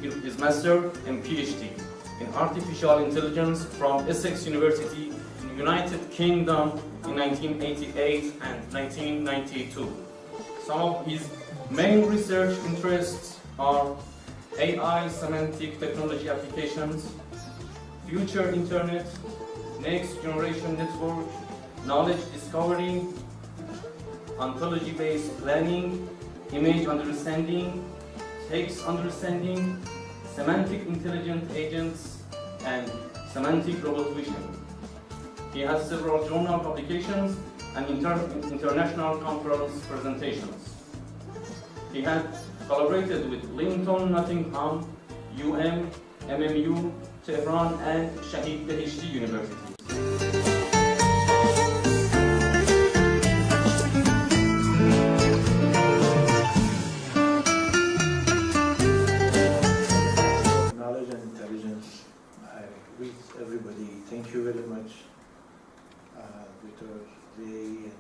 his Master and PhD in Artificial Intelligence from Essex University in United Kingdom in 1988 and 1992. Some of his main research interests are AI semantic technology applications, future internet, next generation network, knowledge discovery, ontology-based planning, image understanding, text understanding, semantic intelligent agents, and semantic robot vision. He has several journal publications and international conference presentations. He had collaborated with Linton, Nottingham, MMU, Tehran, and Shaheed Beheshty University. Knowledge and intelligence. I greet everybody. Thank you very much, Dr. Zey and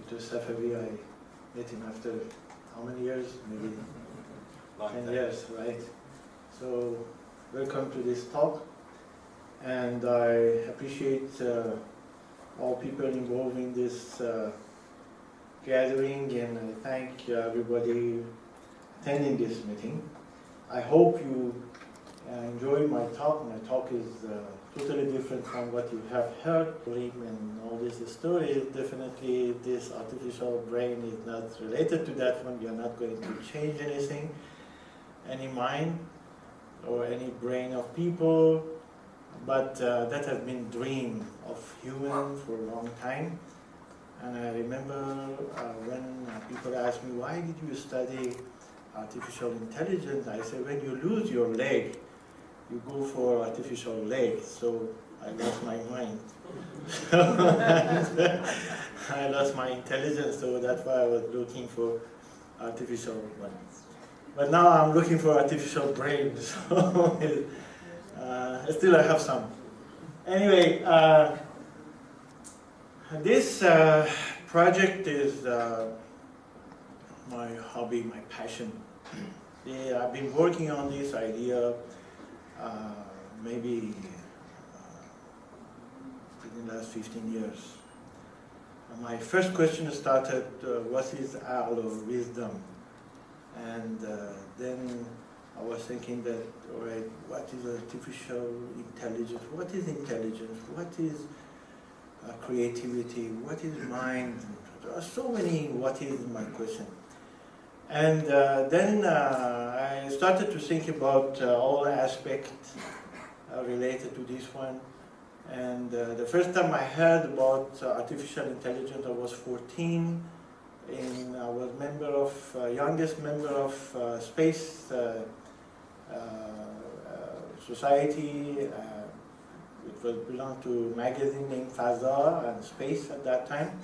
Dr. Safavi. I met him after how many years? Maybe 10 years, right? So, welcome to this talk. And I appreciate all people involved in this gathering, and I thank everybody attending this meeting. I hope you enjoy my talk. My talk is totally different from what you have heard. And all this story, definitely this artificial brain is not related to that one. We are not going to change anything, any mind or any brain of people, but that has been dream of human for a long time. And I remember when people ask me, why did you study artificial intelligence? I say, when you lose your leg, you go for artificial leg. So I lost my mind. I lost my intelligence, so that's why I was looking for artificial one. But now I'm looking for artificial brain, so still I have some. Anyway, this project is my hobby, my passion. I've been working on this idea maybe in the last 15 years. My first question started, what is owl or wisdom? And then I was thinking that, all right, what is artificial intelligence? What is intelligence? What is creativity? What is mind? There are so many what is in my question. And then I started to think about all aspects related to this one. And the first time I heard about artificial intelligence, I was 14. I was member of youngest member of space society. It was belonged to a magazine named Faza and Space at that time.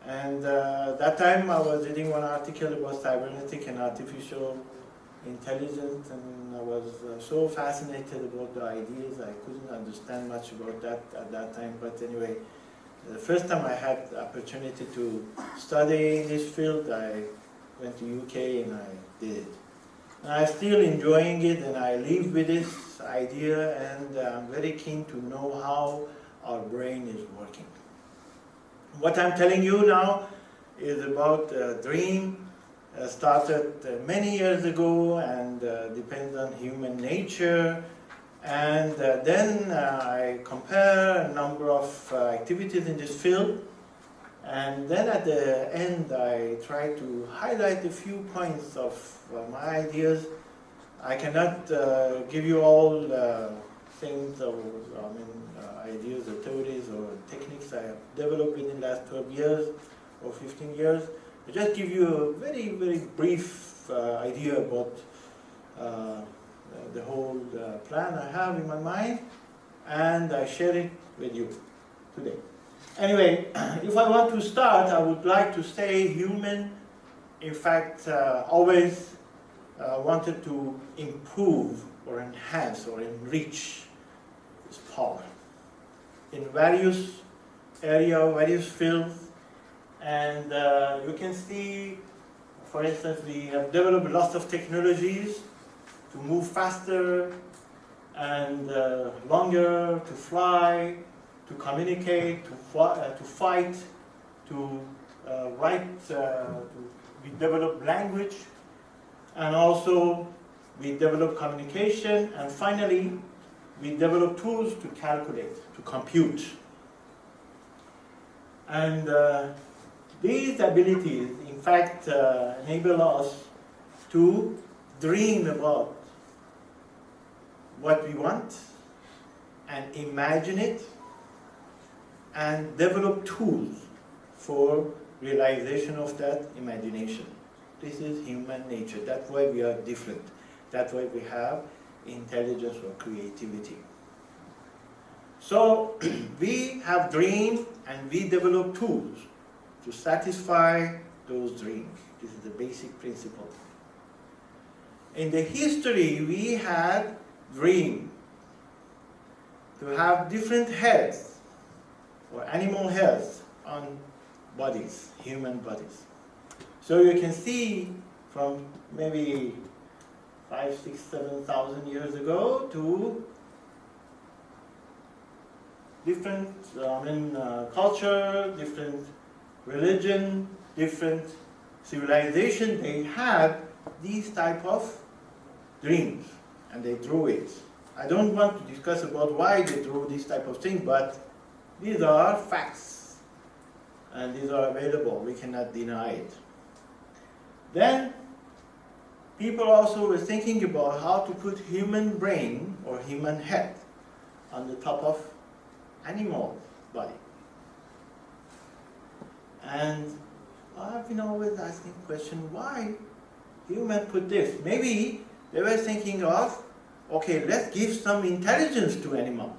And that time I was reading one article about cybernetic and artificial intelligence, and I was so fascinated about the ideas. I couldn't understand much about that at that time, but anyway, the first time I had the opportunity to study this field, I went to UK and I did it. And I'm still enjoying it, and I live with this idea, and I'm very keen to know how our brain is working. What I'm telling you now is about a dream started many years ago, and depends on human nature. And then I compare a number of activities in this field, and then at the end I try to highlight a few points of my ideas. I cannot give you all things or ideas or theories or techniques I have developed in the last 12 years or 15 years. I just give you a very, very brief idea about the whole plan I have in my mind, and I share it with you today. Anyway, if I want to start, I would like to say human, in fact, always wanted to improve or enhance or enrich its power in various areas, various fields. And you can see, for instance, we have developed lots of technologies to move faster and longer, to fly, to communicate, to fight, to write, we develop language, and also we develop communication, and finally we develop tools to calculate, to compute. And these abilities, in fact, enable us to dream about what we want and imagine it and develop tools for realization of that imagination. This is human nature. That's why we are different. That's why we have intelligence or creativity. So we have dreams and we develop tools to satisfy those dreams. This is the basic principle. In the history, we had dream to have different heads or animal heads on bodies, human bodies. So you can see from maybe 5, 6, 7,000 years ago to different culture, different religion, different civilization, they had these type of dreams and they drew it. I don't want to discuss about why they drew this type of thing, but these are facts and these are available. We cannot deny it. Then people also were thinking about how to put human brain or human head on the top of animal body. And I've been always asking the question, why human put this? Maybe they were thinking of, okay, let's give some intelligence to animals.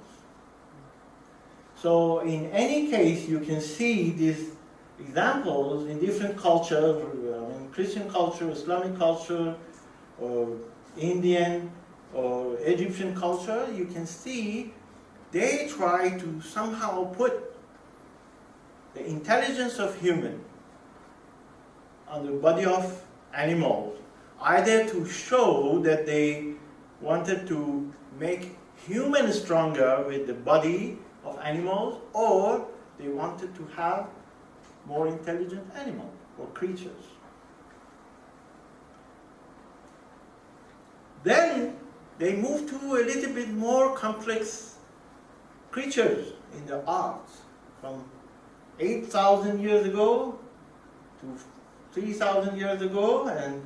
So in any case, you can see these examples in different cultures, Christian culture, Islamic culture, or Indian or Egyptian culture. You can see they try to somehow put the intelligence of human on the body of animals, either to show that they wanted to make humans stronger with the body of animals, or they wanted to have more intelligent animals or creatures. Then they moved to a little bit more complex creatures in the arts, from 8,000 years ago to 3,000 years ago and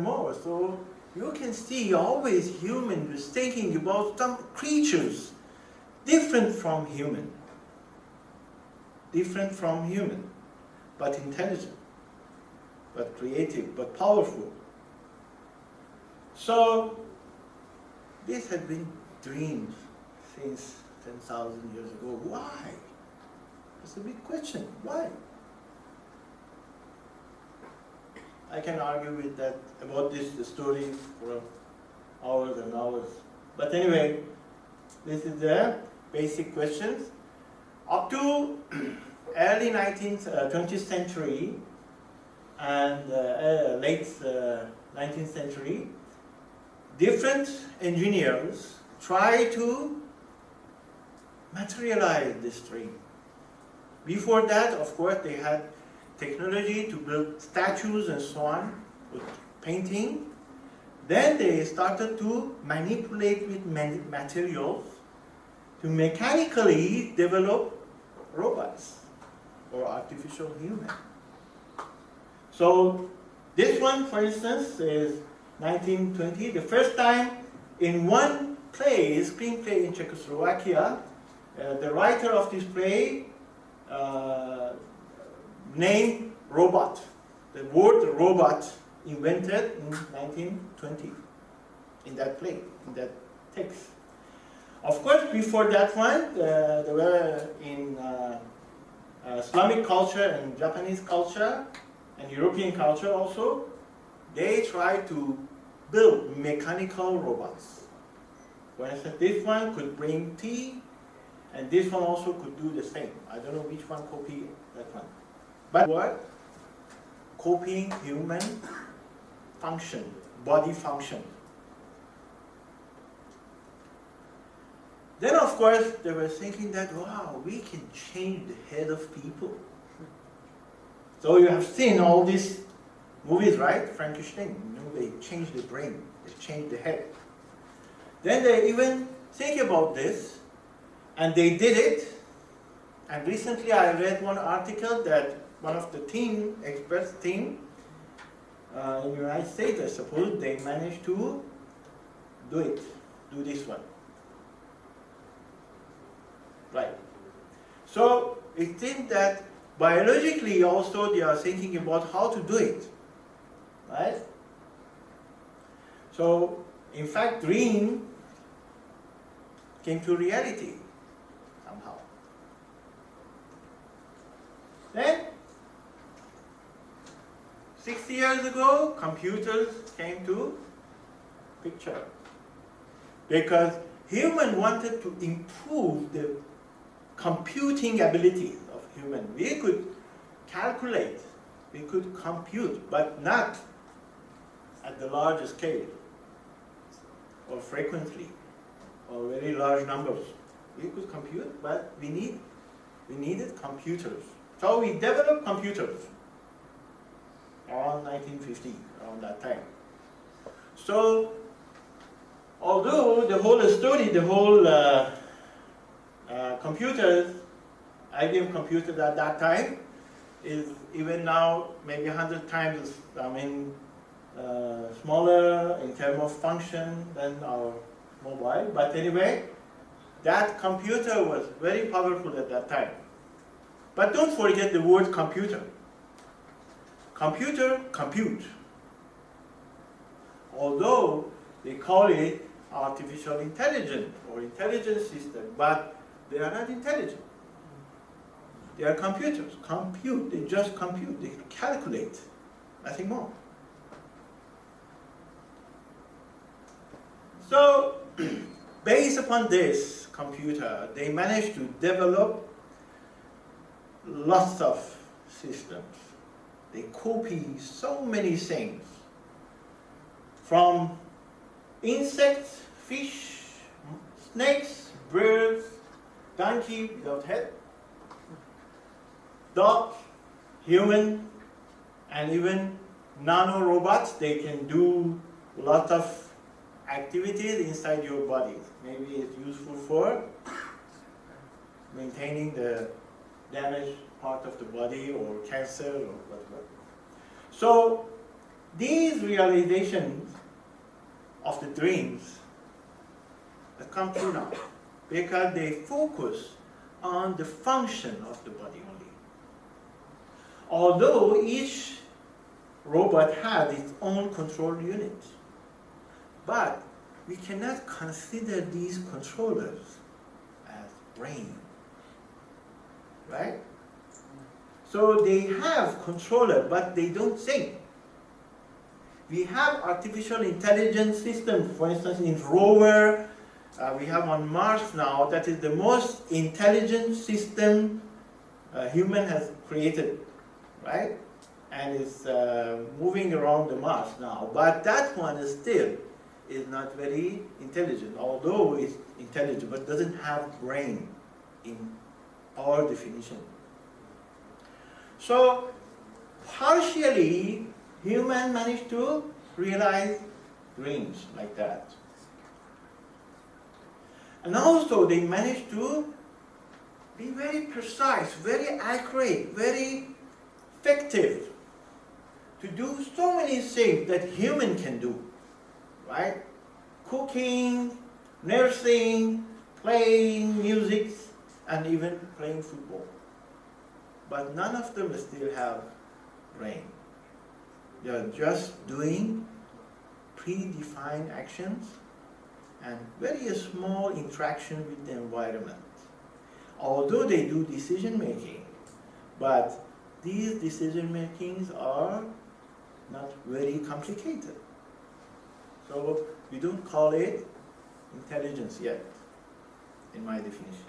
more. So you can see always human was thinking about some creatures different from human, but intelligent, but creative, but powerful. So this had been dreamed since 10,000 years ago. Why? That's a big question. Why? I can argue with that about this story for hours and hours. But anyway, this is the basic questions. Up to early 20th century and late 19th century, different engineers try to materialize this dream. Before that, of course, they had technology to build statues and so on, with painting. Then they started to manipulate with materials to mechanically develop robots or artificial human. So this one, for instance, is 1920, the first time in one play, screenplay in Czechoslovakia, the writer of this play named robot. The word robot invented in 1920 in that play, in that text. Of course, before that one, there were in Islamic culture and Japanese culture and European culture also, they tried to build mechanical robots. For instance, this one could bring tea, and this one also could do the same. I don't know which one copied that one. But what? Copying human function, body function. Then, of course, they were thinking that, wow, we can change the head of people. So you have seen all these movies, right? Frankenstein, you know, they change the brain, they change the head. Then they even think about this, and they did it. And recently I read one article that one of the experts team in the United States, I suppose, they managed to do this one. Right. So it seems that biologically also they are thinking about how to do it. Right? So, in fact, dream came to reality somehow. Then, 60 years ago, computers came to picture. Because human wanted to improve the computing abilities of human. We could calculate, we could compute, but not at the large scale or frequently or very large numbers. We could compute, but we needed computers. So we developed computers around 1950, around that time. So although the whole story, the whole computers, IBM computers at that time is even now maybe 100 times, smaller in terms of function than our mobile. But anyway, that computer was very powerful at that time. But don't forget the word computer. Computer, compute. Although they call it artificial intelligence or intelligence system, but they are not intelligent. They are computers. Compute, they just compute, they calculate, nothing more. So, based upon this computer, they managed to develop lots of systems. They copy so many things, from insects, fish, snakes, birds, donkey without head, dog, human, and even nano-robots. They can do a lot of activities inside your body. Maybe it's useful for maintaining the damaged part of the body or cancer or whatever. So these realizations of the dreams have come true now because they focus on the function of the body only. Although each robot has its own control unit, but we cannot consider these controllers as brain, right? So they have controller, but they don't think. We have artificial intelligence systems, for instance, in rover. We have on Mars now, that is the most intelligent system human has created, right? And it's moving around the Mars now. But that one is still not very intelligent, although it's intelligent, but doesn't have brain in our definition. So partially, human managed to realize dreams like that. And also they managed to be very precise, very accurate, very effective to do so many things that human can do, right? Cooking, nursing, playing music, and even playing football. But none of them still have brain. They are just doing predefined actions and very small interaction with the environment. Although they do decision making, but these decision makings are not very complicated. So we don't call it intelligence yet, in my definition.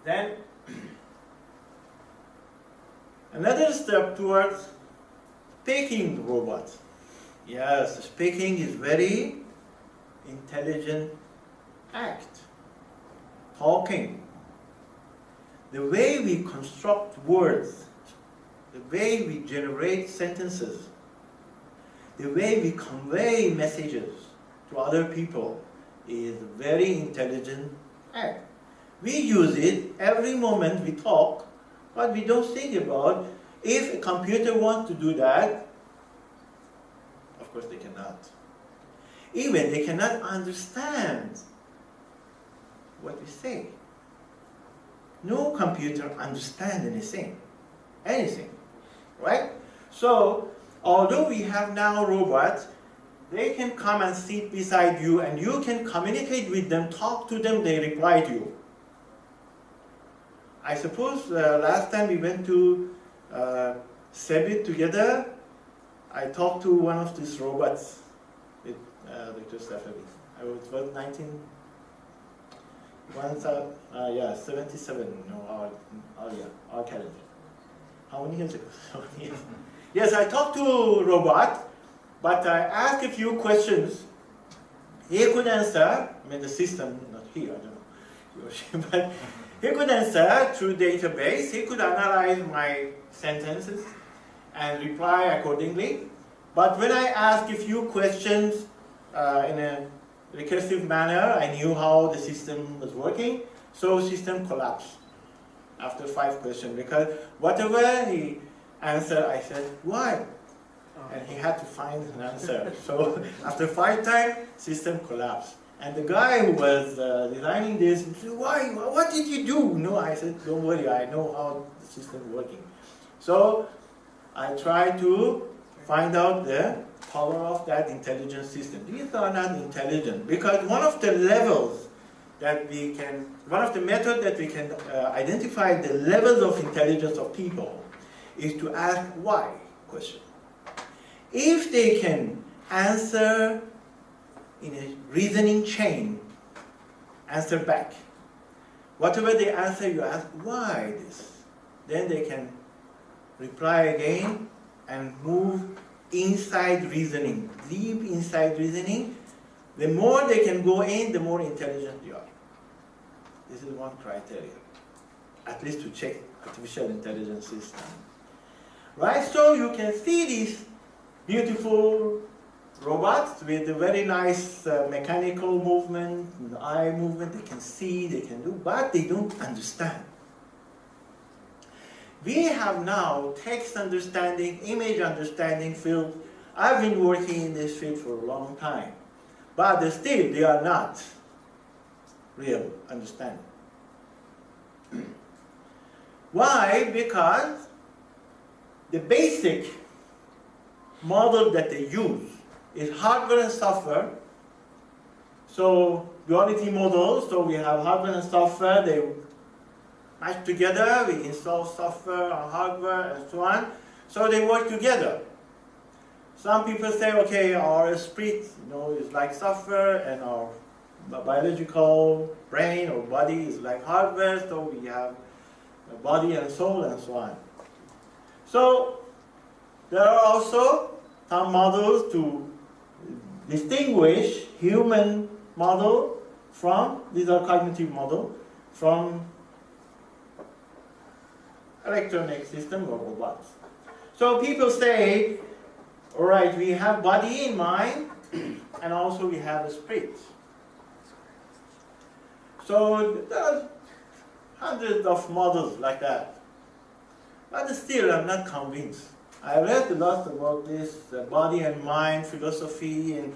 Then another step towards speaking robot. Yes, speaking is very intelligent act, talking. The way we construct words, the way we generate sentences, the way we convey messages to other people is a very intelligent act. We use it every moment we talk, but we don't think about if a computer wants to do that. Of course they cannot. Even they cannot understand what we say. No computer understands anything, right? So, although we have now robots, they can come and sit beside you and you can communicate with them, talk to them, they reply to you. I suppose last time we went to Sebit together, I talked to one of these robots with Dr. Safavi. I was 77, our calendar. How many years ago? Yes, I talked to a robot, but I asked a few questions. He could answer, I mean the system, not he, I don't know, but he could answer through database, he could analyze my sentences and reply accordingly. But when I asked a few questions in a recursive manner, I knew how the system was working, so system collapsed after 5 questions, because whatever he answered, I said, why? And he had to find an answer. So after 5 times, system collapsed. And the guy who was designing this said, why? What did you do? No, I said, don't worry, I know how the system is working. So I tried to find out the power of that intelligent system. These are not intelligent, because one of the levels that we can, one of the methods that we can identify the levels of intelligence of people is to ask why question. If they can answer in a reasoning chain, answer back. Whatever they answer, you ask, why this? Then they can reply again and move inside reasoning, deep inside reasoning. The more they can go in, the more intelligent you are. This is one criteria, at least to check artificial intelligence system. Right, so you can see these beautiful robots with a very nice mechanical movement, eye movement, they can see, they can do, but they don't understand. We have now text understanding, image understanding field. I've been working in this field for a long time, but still they are not real understanding. Why? Because the basic model that they use is hardware and software. So duality model, so we have hardware and software, they match together, we install software on hardware and so on. So they work together. Some people say, okay, our spirit, is like software, and our biological brain or body is like hardware, so we have a body and soul and so on. So there are also some models to distinguish human model from, these are cognitive model, from electronic system or robots. So people say, all right, we have body in mind, and also we have a spirit. So there are hundreds of models like that. But still, I'm not convinced. I read a lot about this body and mind philosophy and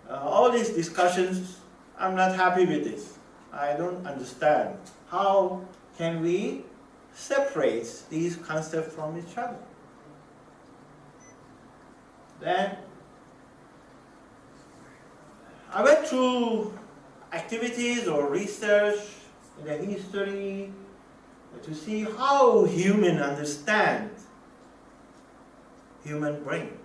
all these discussions. I'm not happy with this. I don't understand. How can we separate these concepts from each other? Then I went through activities or research in the history to see how humans understand human brain.